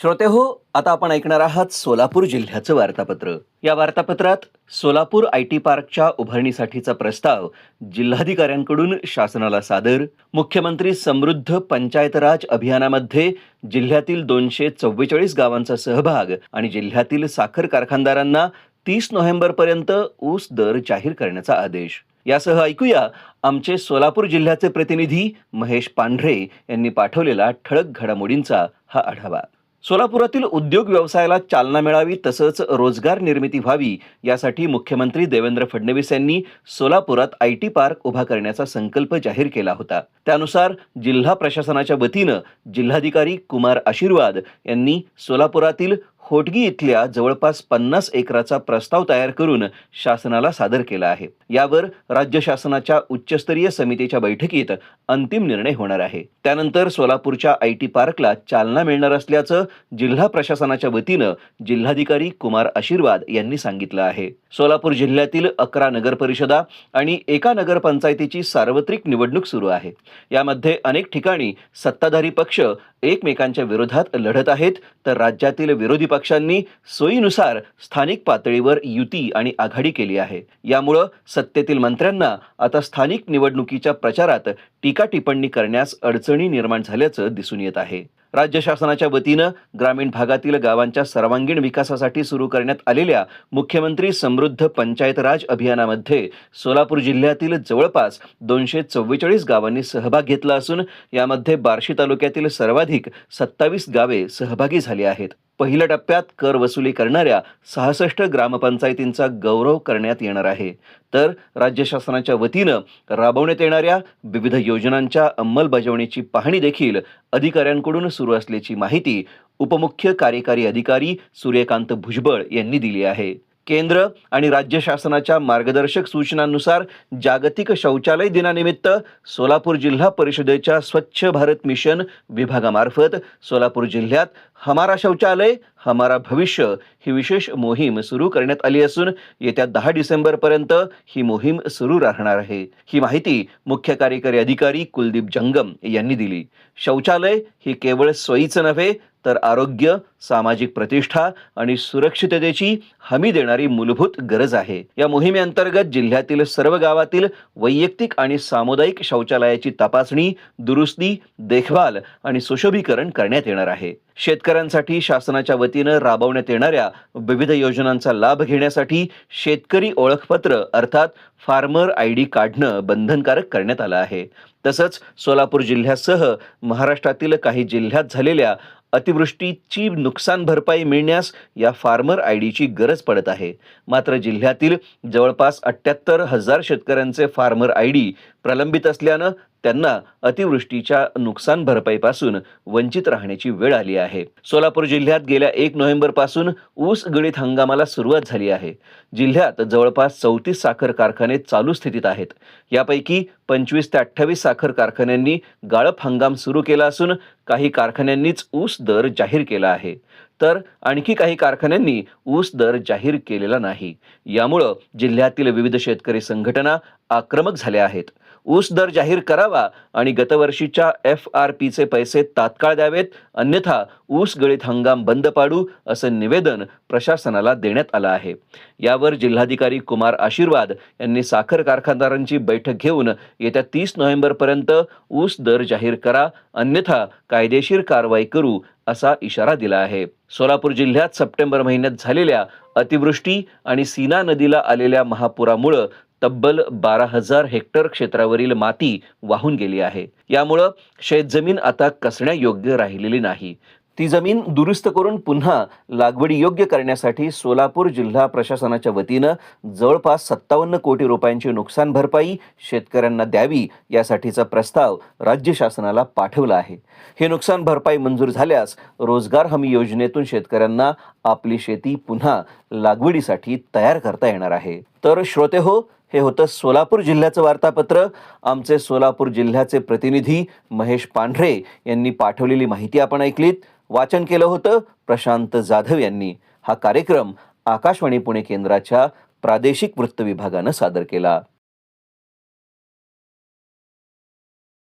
श्रोते हो, आता आपण ऐकणार आहात सोलापूर जिल्ह्याचं वार्तापत्र. या वार्तापत्रात सोलापूर IT पार्कच्या उभारणीसाठीचा प्रस्ताव जिल्हाधिकाऱ्यांकडून शासनाला सादर, मुख्यमंत्री समृद्ध पंचायत राज अभियानामध्ये जिल्ह्यातील 244 गावांचा सहभाग आणि जिल्ह्यातील साखर कारखानदारांना 30 नोव्हेंबरपर्यंत ऊस दर जाहीर करण्याचा आदेश. यासह ऐकूया आमचे सोलापूर जिल्ह्याचे प्रतिनिधी महेश पांढरे यांनी पाठवलेला ठळक घडामोडींचा हा आढावा. सोलापुरातील उद्योग व्यवसायाला चालना मिळावी तसंच रोजगार निर्मिती व्हावी यासाठी मुख्यमंत्री देवेंद्र फडणवीस यांनी सोलापुरात IT पार्क उभा करण्याचा संकल्प जाहीर केला होता. त्यानुसार जिल्हा प्रशासनाच्या वतीनं जिल्हाधिकारी कुमार आशीर्वाद यांनी सोलापुरातील होटगी इथल्या जवळपास 50 एकराचा प्रस्ताव तयार करून शासनाला सादर केला आहे. यावर राज्य शासनाच्या उच्चस्तरीय समितीच्या बैठकीत अंतिम निर्णय होणार आहे. त्यानंतर सोलापूरच्या IT पार्कला चालना मिळणार असल्याचं जिल्हा प्रशासनाच्या वतीनं जिल्हाधिकारी कुमार आशीर्वाद यांनी सांगितलं आहे. सोलापूर जिल्ह्यातील 11 नगर परिषदा आणि एका नगरपंचायतीची सार्वत्रिक निवडणूक सुरू आहे. यामध्ये अनेक ठिकाणी सत्ताधारी पक्ष एकमेकांच्या विरोधात लढत आहेत, तर राज्यातील विरोधी पक्षांनी सोयीनुसार स्थानिक पातळीवर युती आणि आघाडी केली आहे. यामुळे सत्तेतील मंत्र्यांना आता स्थानिक निवडणुकीच्या प्रचारात टीका टिप्पणी करण्यास अडचणी निर्माण झाल्याचं दिसून येत आहे. राज्य शासनाच्या वतीनं ग्रामीण भागातील गावांच्या सर्वांगीण विकासासाठी सुरू करण्यात आलेल्या मुख्यमंत्री समृद्ध पंचायत राज अभियानामध्ये सोलापूर जिल्ह्यातील जवळपास 244 गावांनी सहभाग घेतला असून यामध्ये बार्शी तालुक्यातील सर्वाधिक 27 गावे सहभागी झाली आहेत. पहिल्या टप्प्यात कर वसुली करणाऱ्या 66 ग्रामपंचायतींचा गौरव करण्यात येणार आहे. तर राज्य शासनाच्या वतीनं राबवण्यात येणाऱ्या विविध योजनांच्या अंमलबजावणीची पाहणी देखील अधिकाऱ्यांकडून सुरू असल्याची माहिती उपमुख्य कार्यकारी अधिकारी सूर्यकांत भुजबळ यांनी दिली आहे. केंद्र आणि राज्य शासनाच्या मार्गदर्शक सूचनांनुसार जागतिक शौचालय दिनानिमित्त सोलापूर जिल्हा परिषदेच्या स्वच्छ भारत मिशन विभागामार्फत सोलापूर जिल्ह्यात हमारा शौचालय हमारा भविष्य ही विशेष मोहीम सुरू करण्यात आली असून येत्या 10 डिसेंबरपर्यंत ही मोहीम सुरू राहणार आहे. ही माहिती मुख्य कार्यकारी अधिकारी कुलदीप जंगम यांनी दिली. शौचालय ही केवळ सोयीचं नव्हे तर आरोग्य, सामाजिक प्रतिष्ठा आणि सुरक्षिततेची हमी देणारी मूलभूत गरज आहे. या मोहिमेअंतर्गत जिल्ह्यातील सर्व गावातील वैयक्तिक आणि सामुदायिक शौचालयाची तपासणी, दुरुस्ती, देखभाल आणि सुशोभीकरण करण्यात येणार आहे. शेतकऱ्यांसाठी शासनाच्या वतीनं राबवण्यात येणाऱ्या विविध योजनांचा लाभ घेण्यासाठी शेतकरी ओळखपत्र अर्थात फार्मर ID काढणं बंधनकारक करण्यात आलं आहे. तसंच सोलापूर जिल्ह्यासह महाराष्ट्रातील काही जिल्ह्यात झालेल्या अतिवृष्टीची नुकसान भरपाई मिळण्यास या फार्मर IDची गरज पडत आहे. मात्र जिल्ह्यातील जवळपास 78,000 शेतकऱ्यांचे फार्मर ID प्रलंबित असल्यानं त्यांना अतिवृष्टीच्या नुकसान भरपाईपासून वंचित राहण्याची वेळ आली आहे. सोलापूर जिल्ह्यात गेल्या 1 नोव्हेंबरपासून ऊस गळीत हंगामाला सुरुवात झाली आहे. जिल्ह्यात जवळपास 34 साखर कारखाने चालू स्थितीत आहेत. यापैकी 25 ते 28 साखर कारखान्यांनी गाळप हंगाम सुरू केला असून काही कारखान्यांनीच ऊस दर जाहीर केला आहे, तर आणखी काही कारखान्यांनी ऊस दर जाहीर केलेला नाही. यामुळं जिल्ह्यातील विविध शेतकरी संघटना आक्रमक झाल्या आहेत. ऊस दर जाहीर करावा आणि गतवर्षीच्या FRPचे पैसे तात्काळ द्यावेत, अन्यथा ऊस गळीत हंगाम बंद पाडू असं निवेदन प्रशासनाला देण्यात आलं आहे. यावर जिल्हाधिकारी कुमार आशीर्वाद यांनी साखर कारखानदारांची बैठक घेऊन येत्या 30 नोव्हेंबरपर्यंत ऊस दर जाहीर करा, अन्यथा कायदेशीर कारवाई करू असा इशारा दिला आहे. सोलापूर जिल्ह्यात सप्टेंबर महिन्यात झालेल्या अतिवृष्टी आणि सीना नदीला आलेल्या महापुरामुळे तब्बल 12,000 हेक्टर क्षेत्रावरील माती वाहून गेली आहे. यामुळे शेतजमीन आता कसण्यायोग्य राहिलेली नाही. ती जमीन दुरुस्त करून पुन्हा लागवडी योग्य करण्यासाठी सोलापूर जिल्हा प्रशासनाच्या वतीनं जवळपास 57 कोटी रुपयांची नुकसान भरपाई शेतकऱ्यांना द्यावी यासाठीचा प्रस्ताव राज्य शासनाला पाठवला आहे. हे नुकसान भरपाई मंजूर झाल्यास रोजगार हमी योजनेतून शेतकऱ्यांना आपली शेती पुन्हा लागवडीसाठी तयार करता येणार आहे. तर श्रोते हो, हे होतं सोलापूर जिल्ह्याचं वार्तापत्र. आमचे सोलापूर जिल्ह्याचे प्रतिनिधी महेश पांढरे यांनी पाठवलेली माहिती आपण ऐकलीत. वाचन केलं होतं प्रशांत जाधव यांनी. हा कार्यक्रम आकाशवाणी पुणे केंद्राच्या प्रादेशिक वृत्त विभागानं सादर केला.